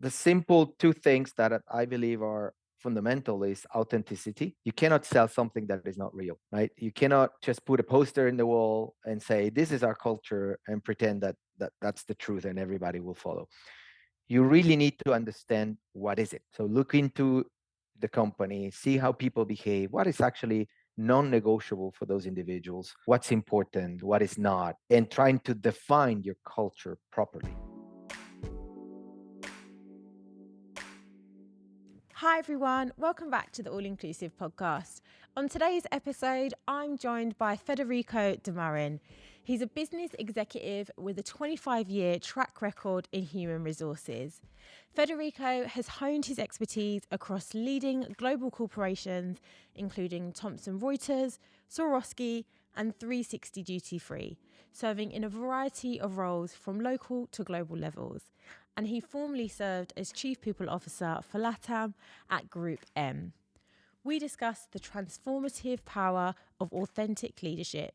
the simple two things that I believe are fundamental is authenticity. You cannot sell something that is not real, right? You cannot just put a poster in the wall and say this is our culture and pretend that that's the truth and everybody will follow. You really need to understand what is it. So look into the company, see how people behave, what is actually non-negotiable for those individuals, what's important, what is not, and trying to define your culture properly. Hi everyone, welcome back to the All Inclusive podcast. On today's episode, I'm joined by Federico Demarin. He's a business executive with a 25-year track record in human resources. Federico has honed his expertise across leading global corporations, including Thomson Reuters, Swarovski, and 360 Duty Free, serving in a variety of roles from local to global levels. And he formerly served as Chief People Officer for LATAM at Group M. We discussed the transformative power of authentic leadership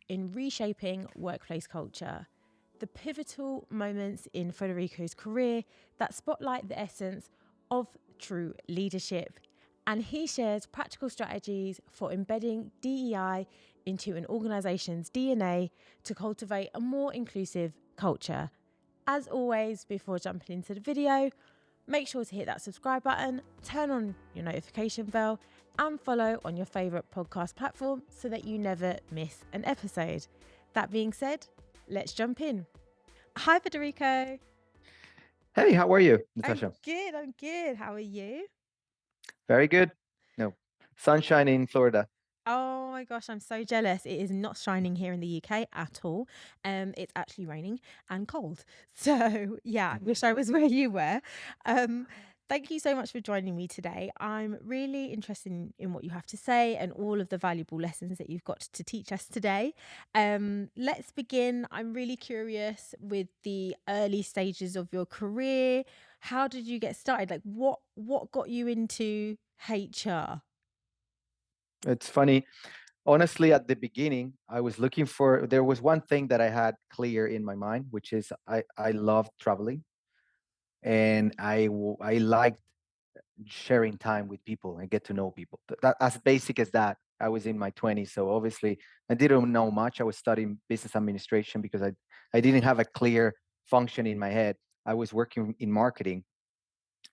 in reshaping workplace culture, the pivotal moments in Federico's career that spotlight the essence of true leadership, and he shares practical strategies for embedding DEI into an organisation's DNA to cultivate a more inclusive culture. As always, before jumping into the video, make sure to hit that subscribe button, turn on your notification bell, and follow on your favourite podcast platform so that you never miss an episode. That being said, let's jump in. Hi, Federico. Hey, how are you, I'm Natasha? good. I'm good. How are you? Very good. No, sunshine in Florida. Oh my gosh, I'm so jealous. It is not shining here in the UK at all. It's actually raining and cold. So yeah, I wish I was where you were. Um, Thank you so much for joining me today. I'm really interested in what you have to say and all of the valuable lessons that you've got to teach us today. Let's begin. I'm really curious with the early stages of your career. How did you get started? Like what got you into HR? It's funny. Honestly, at the beginning, I was looking for, there was one thing that I had clear in my mind, which is I loved traveling and I liked sharing time with people and get to know people. That, as basic as that. I was in my 20s, so obviously I didn't know much. I was studying business administration because I didn't have a clear function in my head. I was working in marketing,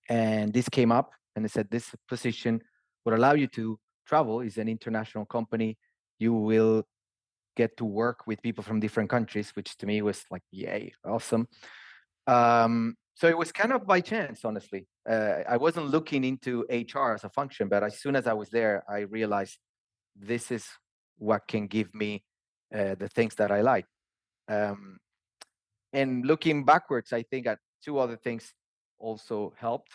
and this came up, and they said this position would allow you to travel. Is an international company. You will get to work with people from different countries, which to me was like, yay, awesome. So it was kind of by chance, honestly. I wasn't looking into HR as a function, but as soon as I was there, I realized this is what can give me the things that I like. Um, and looking backwards, I think that two other things also helped.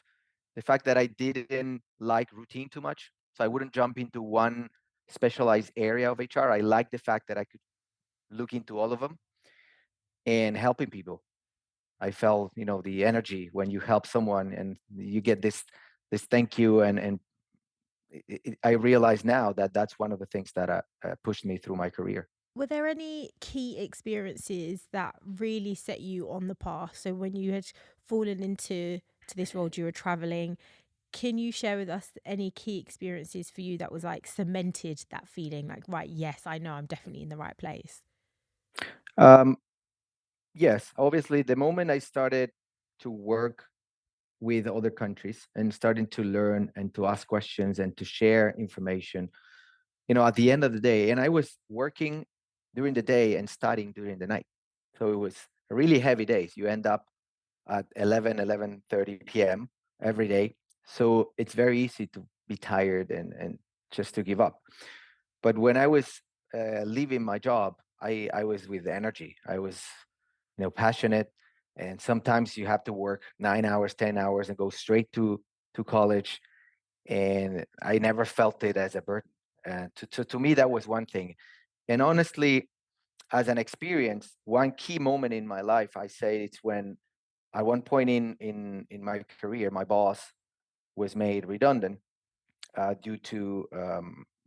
The fact that I didn't like routine too much, so I wouldn't jump into one specialized area of HR. I like the fact that I could look into all of them and helping people. I felt, the energy when you help someone and you get this thank you, and I realize now that that's one of the things that pushed me through my career. Were there any key experiences that really set you on the path? So when you had fallen into this role, you were traveling. Can you share with us any key experiences for you that was like cemented that feeling like, right, yes, I know I'm definitely in the right place? Um, yes, obviously, the moment I started to work with other countries and starting to learn and to ask questions and to share information, at the end of the day, and I was working during the day and studying during the night. So it was really heavy days. You end up at 11:30 p.m. every day. So it's very easy to be tired and just to give up. But when I was leaving my job, I was with energy. I was, passionate. And sometimes you have to work 9 hours, 10 hours and go straight to college. And I never felt it as a burden. To me, that was one thing. And honestly, as an experience, one key moment in my life, I say it's when at one point in my career, my boss was made redundant due to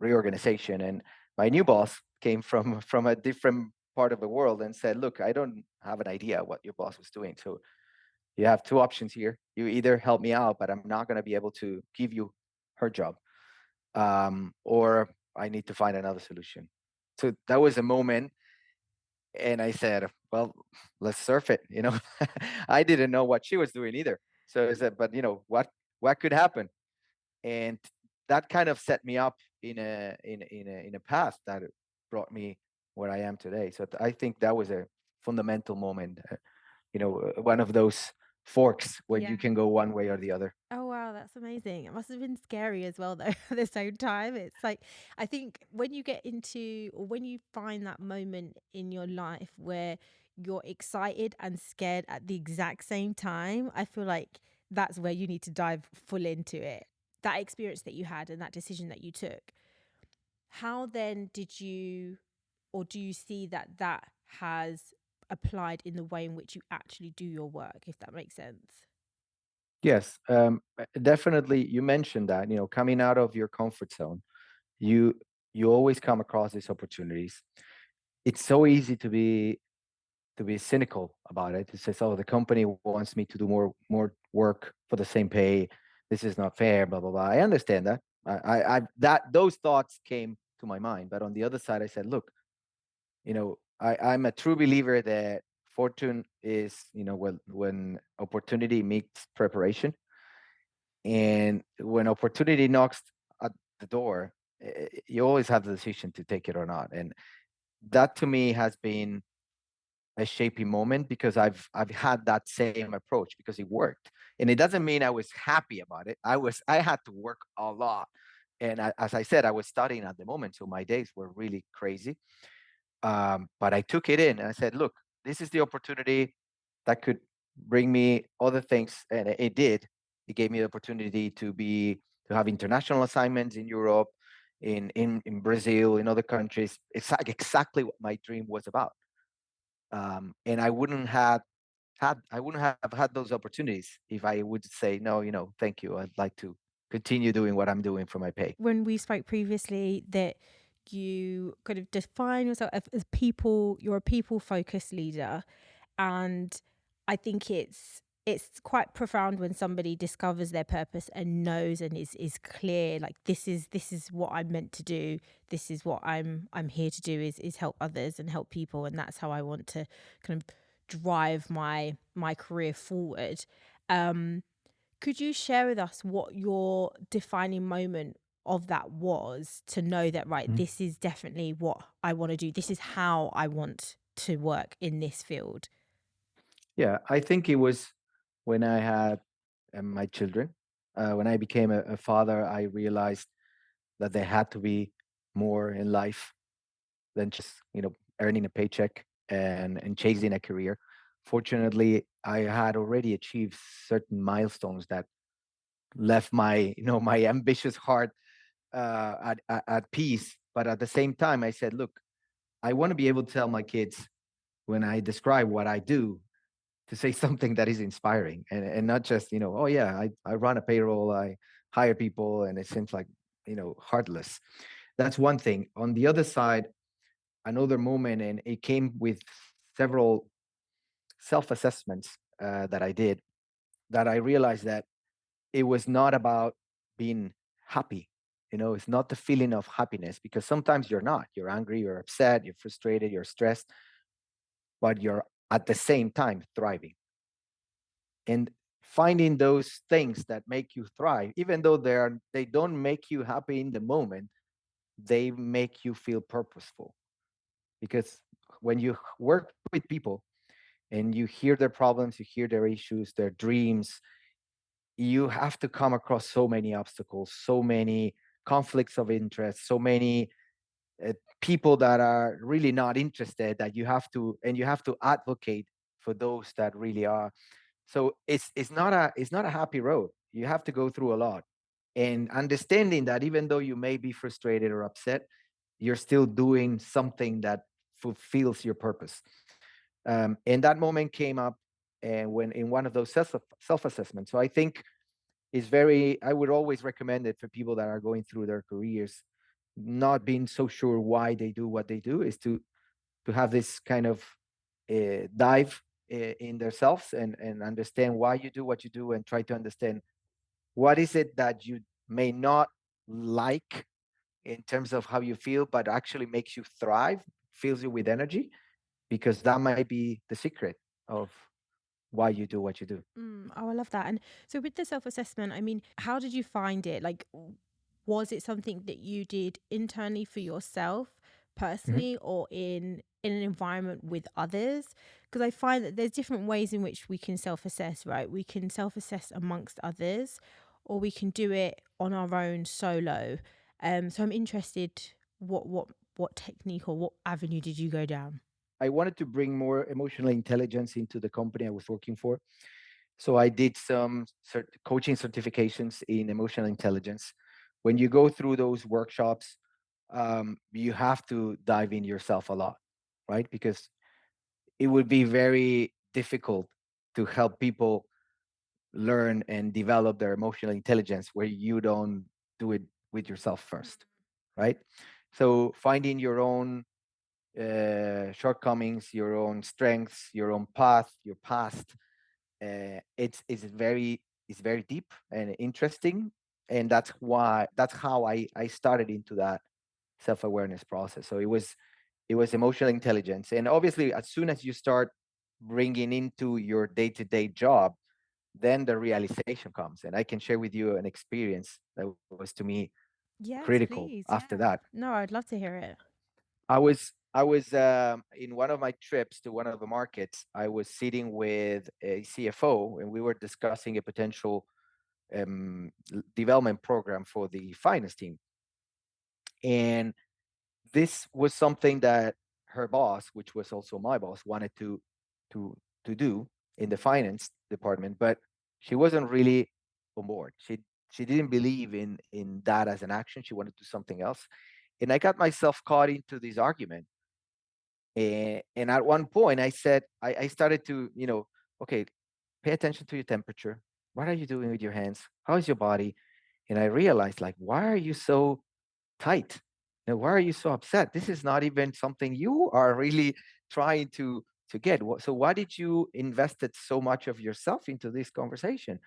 reorganization, and my new boss came from a different part of the world and said, "Look, I don't have an idea what your boss was doing, so You have two options here. You either help me out, but I'm not going to be able to give you her job, or I need to find another solution. So that was a moment, and I said, "Well, let's surf it." I didn't know what she was doing either. So I said, "But what could happen?" And that kind of set me up in a path that brought me where I am today. So I think that was a fundamental moment. One of those forks when Yeah. you can go one way or the other. Oh wow, that's amazing. It must have been scary as well though at the same time. It's like I think when you get into or when you find that moment in your life where you're excited and scared at the exact same time, I feel like that's where you need to dive full into it. That experience that you had and that decision that you took. How then did you or do you see that that has applied in the way in which you actually do your work, if that makes sense? Yes, definitely. You mentioned that, coming out of your comfort zone, you you always come across these opportunities. It's so easy to be cynical about it. It says, "Oh, the company wants me to do more work for the same pay. This is not fair." Blah blah blah. I understand that. That those thoughts came to my mind, but on the other side, I said, "Look, I'm a true believer that fortune is, when opportunity meets preparation, and when opportunity knocks at the door, you always have the decision to take it or not." And that to me has been a shaping moment because I've had that same approach because it worked. And it doesn't mean I was happy about it. I had to work a lot. And as I said, I was studying at the moment, so my days were really crazy. But I took it in and I said, look, this is the opportunity that could bring me other things, and it did. It gave me the opportunity to have international assignments in Europe, in Brazil, in other countries. It's like exactly what my dream was about. And I wouldn't have had those opportunities if I would say no. Thank you. I'd like to continue doing what I'm doing for my pay. When we spoke previously that you kind of define yourself as people, you're a people focused leader, and I think it's quite profound when somebody discovers their purpose and knows and is clear, like this is what I'm meant to do, this is what I'm here to do, is help others and help people, and that's how I want to kind of drive my career forward. um could you share with us what your defining moment of that was to know that, right, Mhm. this is definitely what I want to do? This is how I want to work in this field. Yeah, I think it was when I had my children. When I became a father, I realized that there had to be more in life than just earning a paycheck and chasing a career. Fortunately, I had already achieved certain milestones that left my ambitious heart at peace. But at the same time, I said, look, I want to be able to tell my kids when I describe what I do to say something that is inspiring, and not just oh yeah, I run a payroll, I hire people, and it seems like heartless. That's one thing. On the other side, another moment, and it came with several self-assessments that I did, that I realized that it was not about being happy. It's not the feeling of happiness, because sometimes you're angry, you're upset, you're frustrated, you're stressed, but you're at the same time thriving. And finding those things that make you thrive, even though they don't make you happy in the moment, they make you feel purposeful. Because when you work with people and you hear their problems, you hear their issues, their dreams, you have to come across so many obstacles, so many conflicts of interest, so many people that are really not interested, that you have to advocate for those that really are. So it's not a happy road. You have to go through a lot, and understanding that even though you may be frustrated or upset, you're still doing something that fulfills your purpose. And that moment came up, and when in one of those self assessments. So I think I would always recommend it for people that are going through their careers, not being so sure why they do what they do, is to have this kind of dive in themselves, and understand why you do what you do, and try to understand what is it that you may not like in terms of how you feel, but actually makes you thrive, fills you with energy, because that might be the secret of why you do what you do. Oh, I love that. And so, with the self assessment, I mean, how did you find it? Like, was it something that you did internally for yourself, Mhm. personally, or in an environment with others? Because I find that there's different ways in which we can self assess. Right, we can self assess amongst others, or we can do it on our own solo. So I'm interested. What technique or what avenue did you go down? I wanted to bring more emotional intelligence into the company I was working for. So I did some coaching certifications in emotional intelligence. When you go through those workshops, you have to dive in yourself a lot, right? Because it would be very difficult to help people learn and develop their emotional intelligence where you don't do it with yourself first, right? So finding your own shortcomings, your own strengths, your own path, your past, it's very deep and interesting, and that's how I started into that self awareness process. So it was emotional intelligence, and obviously, as soon as you start bringing into your day to day job, then the realization comes, and I can share with you an experience that was to me Yes, critical please. after Yeah. that. No, I'd love to hear it. I was in one of my trips to one of the markets. I was sitting with a CFO, and we were discussing a potential development program for the finance team. And this was something that her boss, which was also my boss, wanted to to do in the finance department, but she wasn't really on board. She didn't believe in that as an action. She wanted to do something else. And I got myself caught into this argument. And at one point, I started to, okay, pay attention to your temperature. What are you doing with your hands? How is your body? And I realized, like, why are you so tight? Why are you so upset? This is not even something you are really trying to get. So why did you invested so much of yourself into this conversation?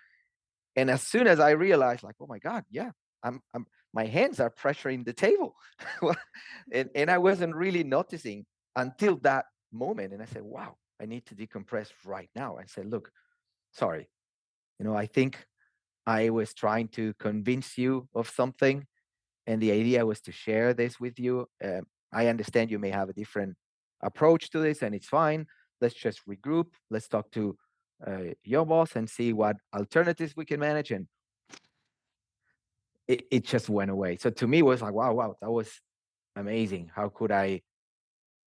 And as soon as I realized, like, oh my God, yeah, I'm my hands are pressuring the table. And I wasn't really noticing until that moment. And I said, wow, I need to decompress right now. I said, look, sorry, I think I was trying to convince you of something, and the idea was to share this with you. I understand you may have a different approach to this, and it's fine. Let's just regroup. Let's talk to your boss and see what alternatives we can manage. And it just went away. So to me, it was like, wow, wow, that was amazing. How could I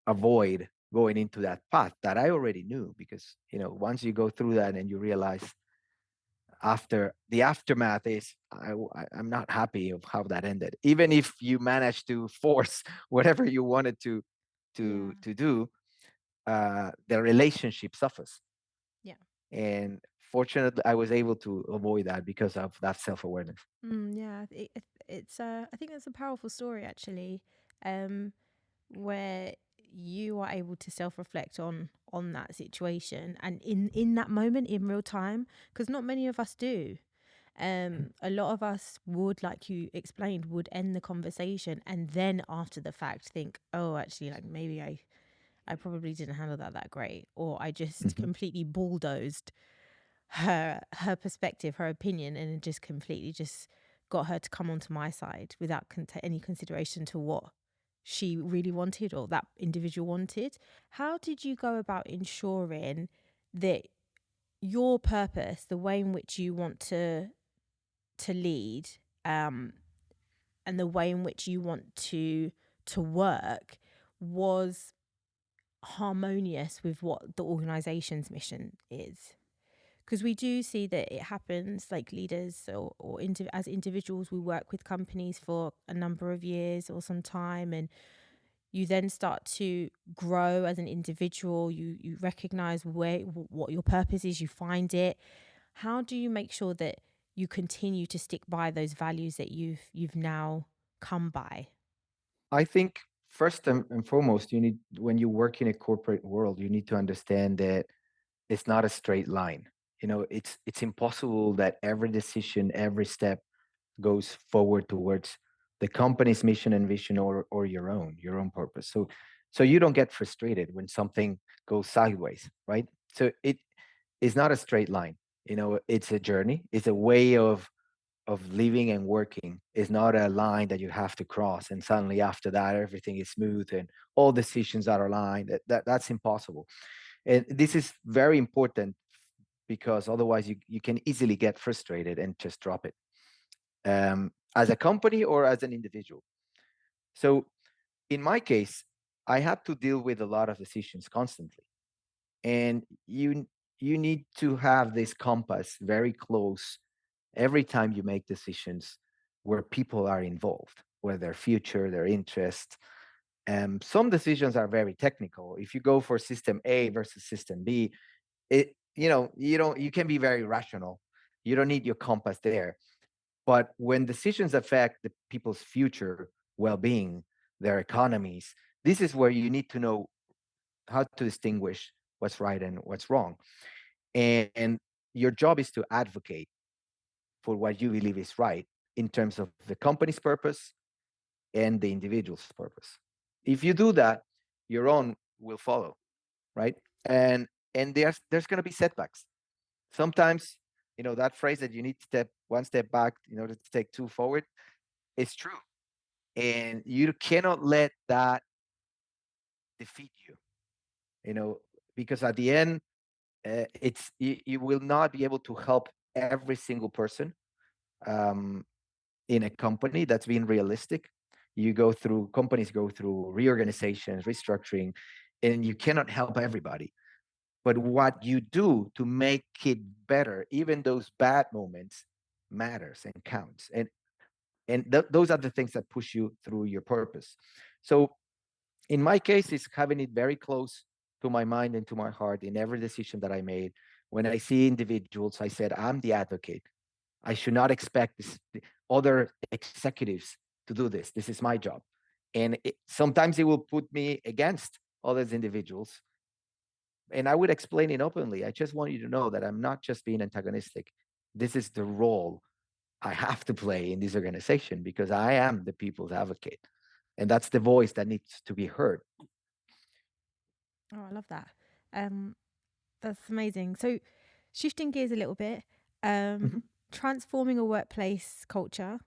avoid going into that path that I already knew? Because once you go through that and you realize after the aftermath is I'm not happy of how that ended. Even if you managed to force whatever you wanted Yeah. to do, the relationship suffers. Yeah. And fortunately, I was able to avoid that because of that self awareness. Yeah. It's I think it's a powerful story actually, um, where you are able to self reflect on that situation and in that moment in real time, because not many of us do. A lot of us would, like you explained, would end the conversation and then after the fact think, oh, actually, like maybe I probably didn't handle that great, or I just Mhm. completely bulldozed her perspective, her opinion, and it just completely just got her to come onto my side without any consideration to what she really wanted or that individual wanted. How did you go about ensuring that your purpose, the way in which you want to lead, um, and the way in which you want to work was harmonious with what the organization's mission is? Because we do see that it happens, like leaders or as individuals, we work with companies for a number of years or some time, and you then start to grow as an individual. You recognize what your purpose is, you find it. How do you make sure that you continue to stick by those values that you've now come by? I think first and foremost, you need when you work in a corporate world, you need to understand that is not a straight line. It's impossible that every decision, every step goes forward towards the company's mission and vision, or your own purpose. So you don't get frustrated when something goes sideways, right? So it is not a straight line. It's a journey. It's a way of living and working. It's not a line that you have to cross and suddenly after that everything is smooth and all decisions are aligned. That's impossible. And this is very important because otherwise you can easily get frustrated and just drop it, as a company or as an individual. So in my case, I had to deal with a lot of decisions constantly, and you need to have this compass very close every time you make decisions where people are involved, where their future, their interest. Some decisions are very technical. If you go for system A versus system B, you can be very rational. You don't need your compass there. But when decisions affect the people's future well-being, their economies, this is where you need to know how to distinguish what's right and what's wrong. And your job is to advocate for what you believe is right in terms of the company's purpose and the individual's purpose. If you do that, your own will follow, right? And there's going to be setbacks. Sometimes, that phrase that you need to step one step back in order to take two forward is true. And you cannot let that defeat you, because at the end, you will not be able to help every single person, um, in a company. That's being realistic. Companies go through reorganizations, restructuring, and you cannot help everybody. But what you do to make it better, even those bad moments, matters and counts. And those are the things that push you through your purpose. So in my case, it's having it very close to my mind and to my heart in every decision that I made. When I see individuals, I said, I'm the advocate. I should not expect the other executives to do this. This is my job. And sometimes it will put me against other individuals. And I would explain it openly. I just want you to know that I'm not just being antagonistic. This is the role I have to play in this organization because I am the people's advocate. And that's the voice that needs to be heard. Oh, I love that. Um, that's amazing. So, shifting gears a little bit, Mhm. transforming a workplace culture.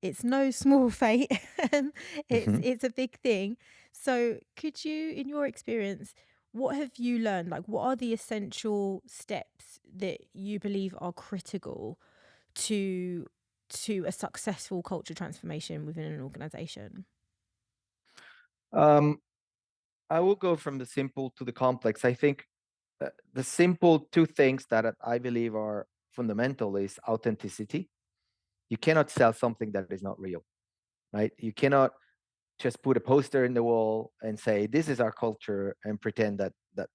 It's no small feat. Mhm. It's a big thing. So, could you, in your experience, what have you learned? Like, what are the essential steps that you believe are critical to to a successful culture transformation within an organization? Um, I will go from the simple to the complex. I think the simple two things that I believe are fundamental is authenticity. You cannot sell something that is not real, right? You cannot just put a poster in the wall and say this is our culture and pretend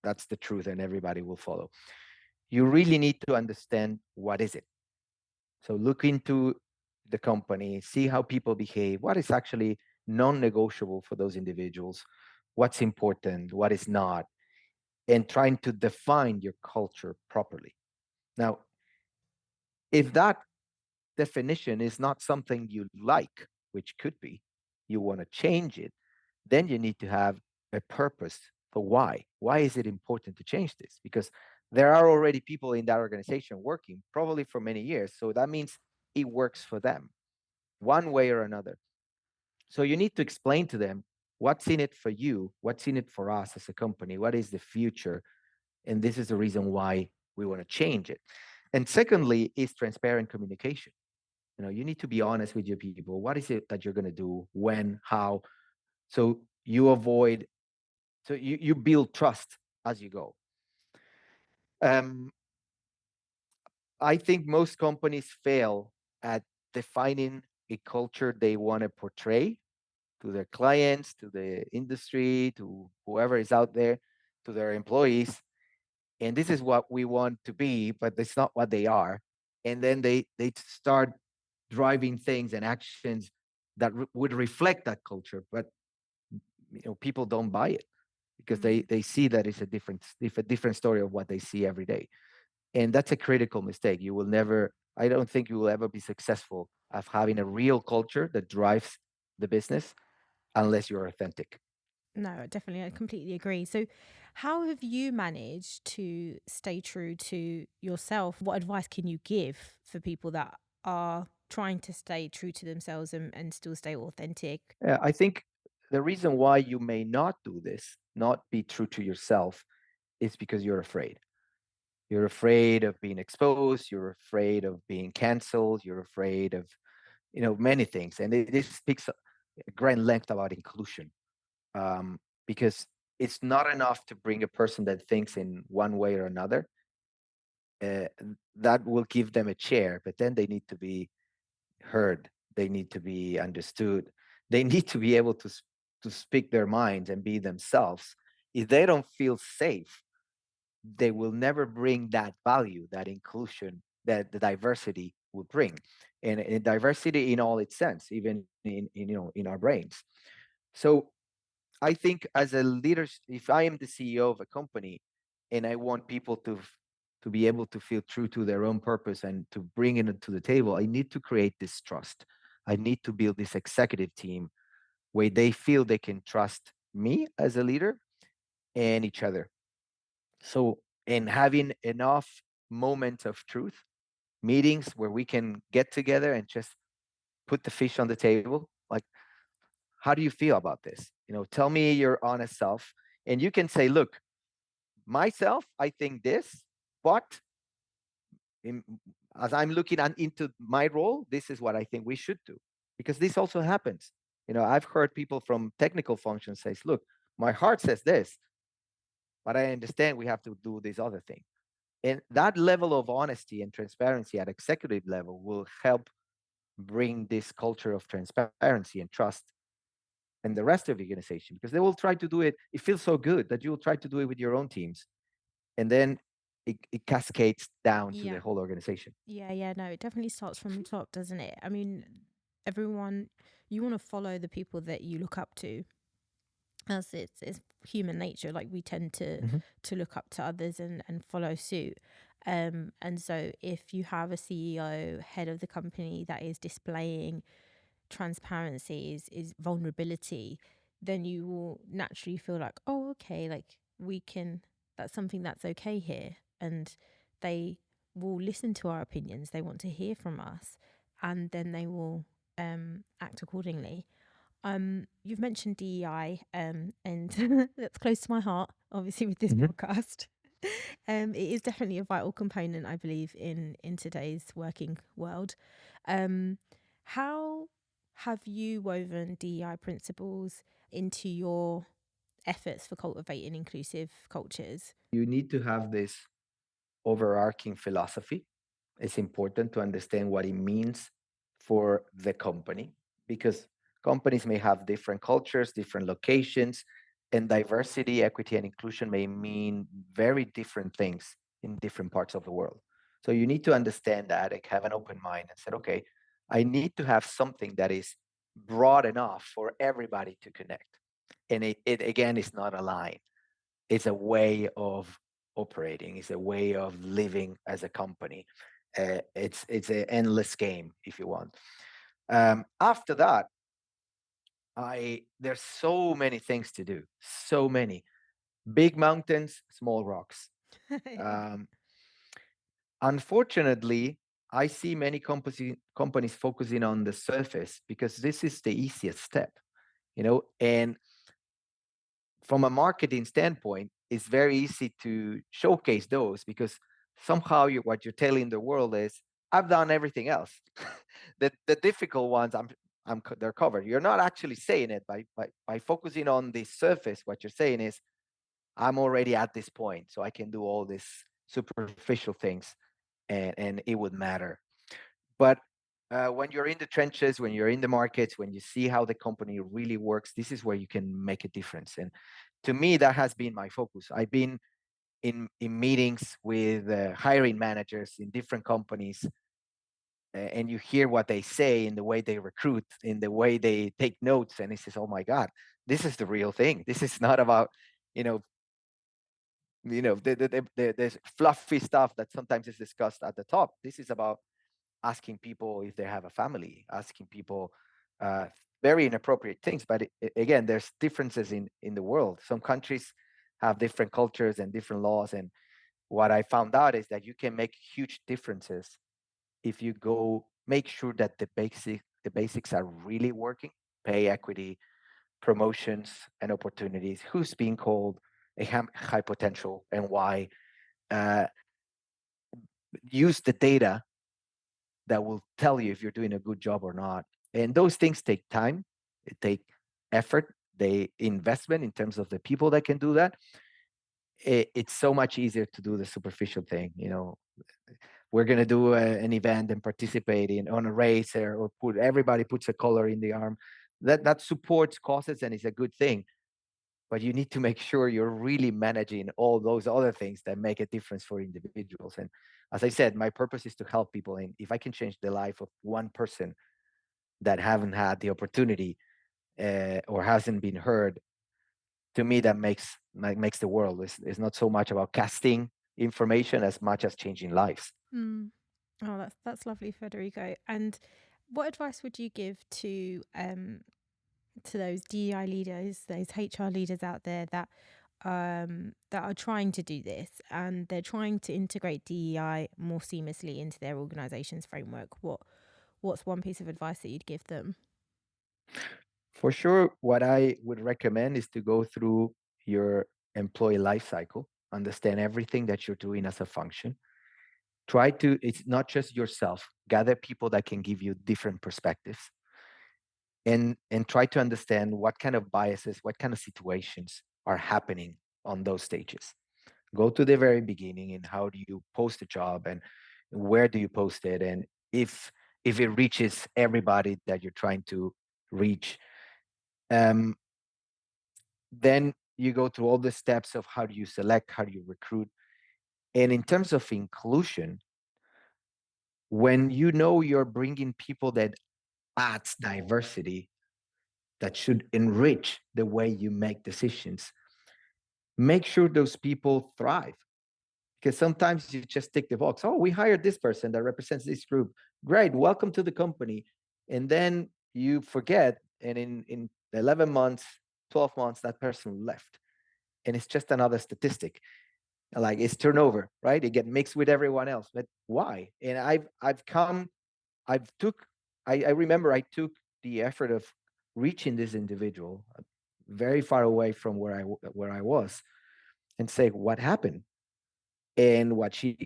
that's the truth and everybody will follow. You really need to understand what is it. So look into the company, see how people behave, what is actually non-negotiable for those individuals, what's important, what is not, and trying to define your culture properly. Now, if that definition is not something you like, which could be, you want to change it, then you need to have a purpose for why. Why is it important to change this? Because there are already people in that organization working probably for many years. So that means it works for them one way or another. So you need to explain to them what's in it for you, what's in it for us as a company, what is the future, and this is the reason why we want to change it. And secondly is transparent communication. You need to be honest with your people. What is it that you're going to do, when, how, so you build trust as you go. um, I think most companies fail at defining a culture they want to portray to their clients, to the industry, to whoever is out there, to their employees. And this is what we want to be, but it's not what they are. And then they start driving things and actions that would reflect that culture, but people don't buy it because Mm. they see that it's a different story of what they see every day. And that's a critical mistake. You will never, I don't think you will ever be successful of having a real culture that drives the business unless you're authentic. No, definitely. I completely agree. So, how have you managed to stay true to yourself? What advice can you give for people that are trying to stay true to themselves and still stay authentic? I think the reason why you may not do this, not be true to yourself, is because you're afraid. You're afraid of being exposed. You're afraid of being canceled. You're afraid of, many things. And this speaks a grand length about inclusion, because it's not enough to bring a person that thinks in one way or another. Uh, that will give them a chair, but then they need to be heard. They need to be understood. They need to be able to speak their minds and be themselves. If they don't feel safe, they will never bring that value, that inclusion, that the diversity would bring, and diversity in all its sense, even in our brains. So I think as a leader, if I am the CEO of a company and I want people to be able to feel true to their own purpose and to bring it to the table, I need to create this trust. I need to build this executive team where they feel they can trust me as a leader and each other. So, and having enough moments of truth, meetings where we can get together and just put the fish on the table. Like, how do you feel about this? Tell me your honest self. And you can say, look, myself, I think this, but in, as I'm looking into my role, this is what I think we should do. Because this also happens. I've heard people from technical functions say, look, my heart says this, but I understand we have to do this other thing. And that level of honesty and transparency at executive level will help bring this culture of transparency and trust and the rest of the organization, because they will try to do it. It feels so good that you will try to do it with your own teams. And then it cascades down to Yeah. the whole organization. Yeah. No, it definitely starts from the top, doesn't it? I mean, everyone, you want to follow the people that you look up to, as it's human nature. Like, we tend Mhm. to look up to others and follow suit. And so if you have a CEO, head of the company, that is displaying transparency, is vulnerability, then you will naturally feel like, oh, okay, like, we can, that's something that's okay here. And they will listen to our opinions, they want to hear from us, and then they will act accordingly. You've mentioned DEI, and that's close to my heart, obviously, with this Mhm. podcast. It is definitely a vital component, I believe, in today's working world. Um, how have you woven DEI principles into your efforts for cultivating inclusive cultures? You need to have this overarching philosophy. It's important to understand what it means for the company, because companies may have different cultures, different locations, and diversity, equity, and inclusion may mean very different things in different parts of the world. So you need to understand that and have an open mind and say, okay, I need to have something that is broad enough for everybody to connect. And it again is not a line, it's a way of operating, it's a way of living as a company. It's an endless game, if you want. After that, I there's so many things to do, so many big mountains, small rocks. Yeah. Um, Unfortunately, I see many companies focusing on the surface because this is the easiest step, and from a marketing standpoint, it's very easy to showcase those because somehow what you're telling the world is, I've done everything else. The difficult ones, they're covered. You're not actually saying it by focusing on the surface. What you're saying is, I'm already at this point, so I can do all these superficial things, and it would matter. But when you're in the trenches, when you're in the markets, when you see how the company really works, this is where you can make a difference. And to me, that has been my focus. I've been in meetings with hiring managers in different companies, and you hear what they say in the way they recruit, in the way they take notes, and it says, "Oh my God, this is the real thing. This is not about you know, the fluffy stuff that sometimes is discussed at the top. This is about asking people if they have a family, asking people uh, very inappropriate things. But again, there's differences in the world. Some countries have different cultures and different laws. And what I found out is that you can make huge differences if you go make sure that the basics are really working: pay equity, promotions and opportunities, who's being called a high potential and why. Uh, Use the data that will tell you if you're doing a good job or not. And those things take time, it take effort, they investment in terms of the people that can do that. It's so much easier to do the superficial thing. We're going to do an event and participate in on a race, or put everybody puts a color in the arm. That supports causes and is a good thing, but you need to make sure you're really managing all those other things that make a difference for individuals. And as I said, my purpose is to help people, and if I can change the life of one person that haven't had the opportunity, or hasn't been heard, to me that makes the world. It's not so much about casting information as much as changing lives. Mm. Oh, that's lovely, Federico. And what advice would you give to those DEI leaders, those HR leaders out there that are trying to do this and they're trying to integrate DEI more seamlessly into their organization's framework? What's one piece of advice that you'd give them? For sure, what I would recommend is to go through your employee life cycle, understand everything that you're doing as a function. Try to, it's not just yourself, gather people that can give you different perspectives, and try to understand what kind of biases, what kind of situations are happening on those stages. Go to the very beginning, and how do you post a job, and where do you post it, and if it reaches everybody that you're trying to reach. um, then you go through all the steps of how do you select, how do you recruit. And in terms of inclusion, when you know you're bringing people that adds diversity, that should enrich the way you make decisions, make sure those people thrive. Because sometimes you just tick the box. Oh, we hired this person that represents this group. Great, welcome to the company. And then you forget, and in 11 months, 12 months, that person left. And it's just another statistic. Like, it's turnover, right? It get mixed with everyone else. But why? And I've took, I remember I took the effort of reaching this individual very far away from where I was, and say what happened. And what she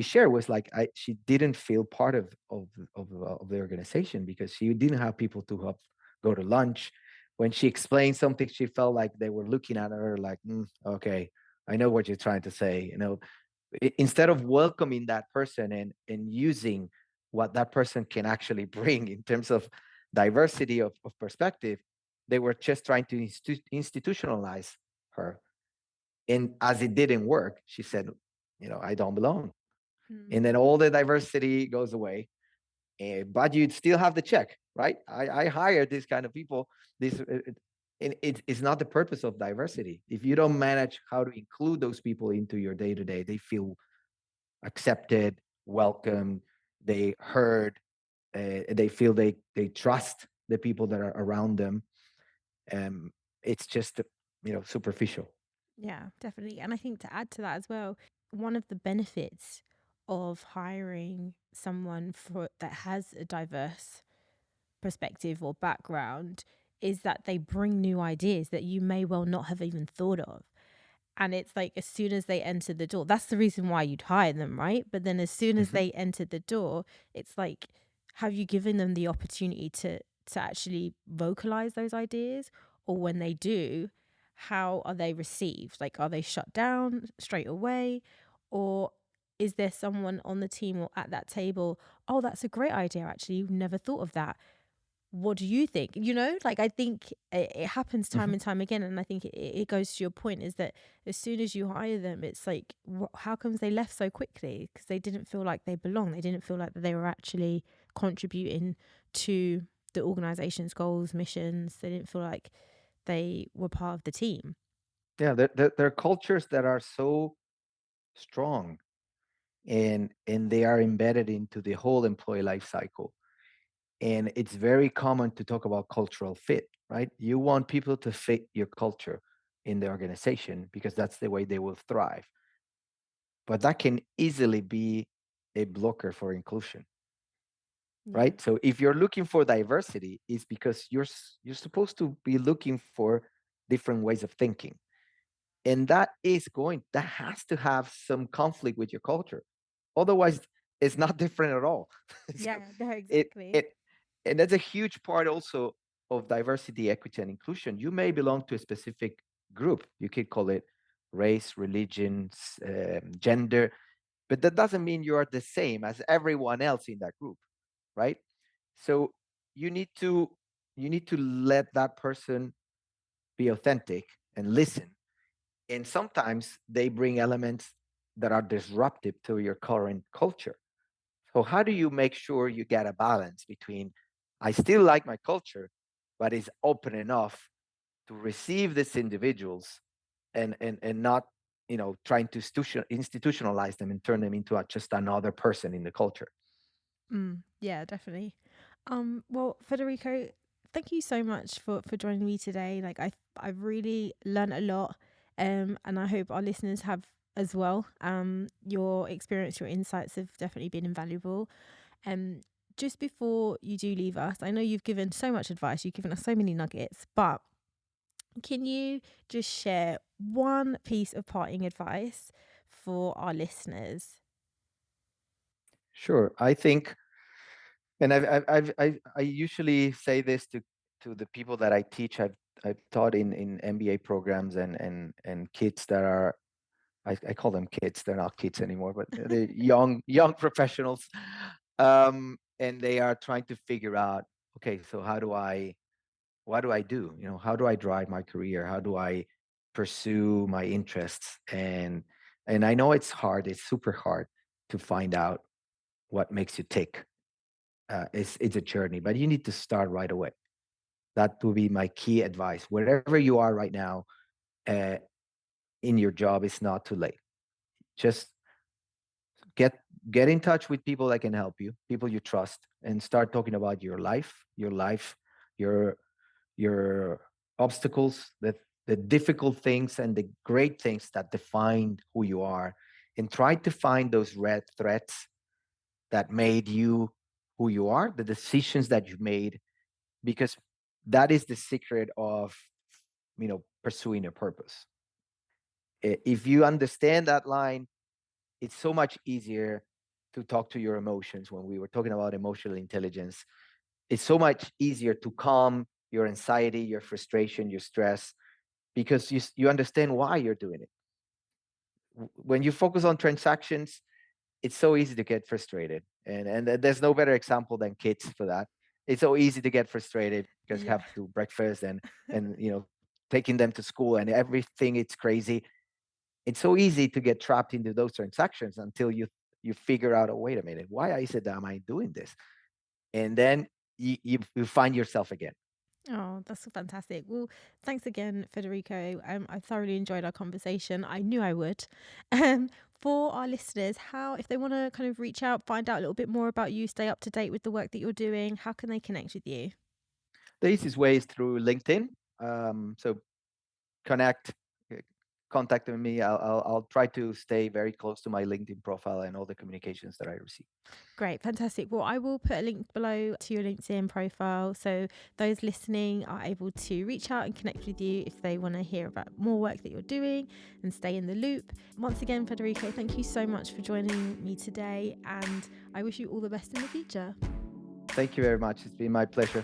shared was like, she didn't feel part of the organization because she didn't have people to help go to lunch. When she explained something, she felt like they were looking at her like, okay, I know what you're trying to say. Instead of welcoming that person and using what that person can actually bring in terms of diversity of perspective, they were just trying to institutionalize her. And as it didn't work, she said, I don't belong. Mm. And then all the diversity goes away. But you'd still have the check, right? I hired these kind of people. This and it's not the purpose of diversity. If you don't manage how to include those people into your day to day, they feel accepted, welcome, they heard, they feel they trust the people that are around them. Um, it's just superficial. Yeah, definitely. And I think to add to that as well, one of the benefits of hiring someone for that has a diverse perspective or background is that they bring new ideas that you may well not have even thought of. And it's like as soon as they enter the door, that's the reason why you'd hire them, right? But then as soon as Mhm. they enter the door, it's like, have you given them the opportunity to actually vocalize those ideas? Or when they do, how are they received? Like, are they shut down straight away? Or is there someone on the team or at that table? Oh, that's a great idea. Actually, you've never thought of that. What do you think? Like, I think it happens time Mhm. and time again. And I think it goes to your point is that as soon as you hire them, it's like, how comes they left so quickly? Because they didn't feel like they belonged. They didn't feel like that they were actually contributing to the organization's goals, missions. They didn't feel like they were part of the team. Yeah, there are cultures that are so strong, and they are embedded into the whole employee life cycle. And it's very common to talk about cultural fit, right? You want people to fit your culture in the organization because that's the way they will thrive. But that can easily be a blocker for inclusion, Yeah. right? So if you're looking for diversity, it's because you're supposed to be looking for different ways of thinking. And that has to have some conflict with your culture. Otherwise, it's not different at all. So Yeah, no, it exactly. it and that's a huge part also of diversity, equity, and inclusion. You may belong to a specific group. You could call it race, religion, gender, but that doesn't mean you are the same as everyone else in that group, right? So you need to you need to let that person be authentic and listen. And sometimes they bring elements that are disruptive to your current culture. So how do you make sure you get a balance between I still like my culture, but is open enough to receive these individuals, and not trying to institutionalize them and turn them into just another person in the culture. Yeah, definitely. Well, Federico, thank you so much for joining me today. Like I've really learned a lot, and I hope our listeners have as well. Your experience, your insights have definitely been invaluable. Um, just before you do leave us, I know you've given so much advice. You've given us so many nuggets, but can you just share one piece of parting advice for our listeners? Sure, I think, and I usually say this to the people that I teach. I've taught in MBA programs, and kids that are, I call them kids. They're not kids anymore, but they're young professionals, and they are trying to figure out, okay, so what do I do? How do I drive my career? How do I pursue my interests? And I know it's hard. It's super hard to find out what makes you tick. It's a journey, but you need to start right away. That would be my key advice. Wherever you are right now, uh, in your job, it's not too late. Just get get in touch with people that can help you, people you trust, and start talking about your life, your your obstacles, the difficult things and the great things that define who you are, and try to find those red threads that made you who you are, the decisions that you made, because that is the secret of pursuing a purpose. If you understand that line, it's so much easier to talk to your emotions. When we were talking about emotional intelligence, it's so much easier to calm your anxiety, your frustration, your stress, because you understand why you're doing it. When you focus on transactions, it's so easy to get frustrated, and there's no better example than kids for that. It's so easy to get frustrated because you Yeah. have to do breakfast, and taking them to school, and everything, it's crazy. It's so easy to get trapped into those transactions until you figure out, oh, wait a minute, why is it that am I doing this? And then you find yourself again. Oh, that's fantastic. Well, thanks again, Federico. I thoroughly enjoyed our conversation. I knew I would. Um, for our listeners, how, if they want to kind of reach out, find out a little bit more about you, stay up to date with the work that you're doing, how can they connect with you? The easiest way is through LinkedIn. So connect, uh, contact with me. I'll try to stay very close to my LinkedIn profile and all the communications that I receive. Great, fantastic. Well, I will put a link below to your LinkedIn profile so those listening are able to reach out and connect with you if they want to hear about more work that you're doing and stay in the loop. Once again, Federico, thank you so much for joining me today, and I wish you all the best in the future. Thank you very much. It's been my pleasure.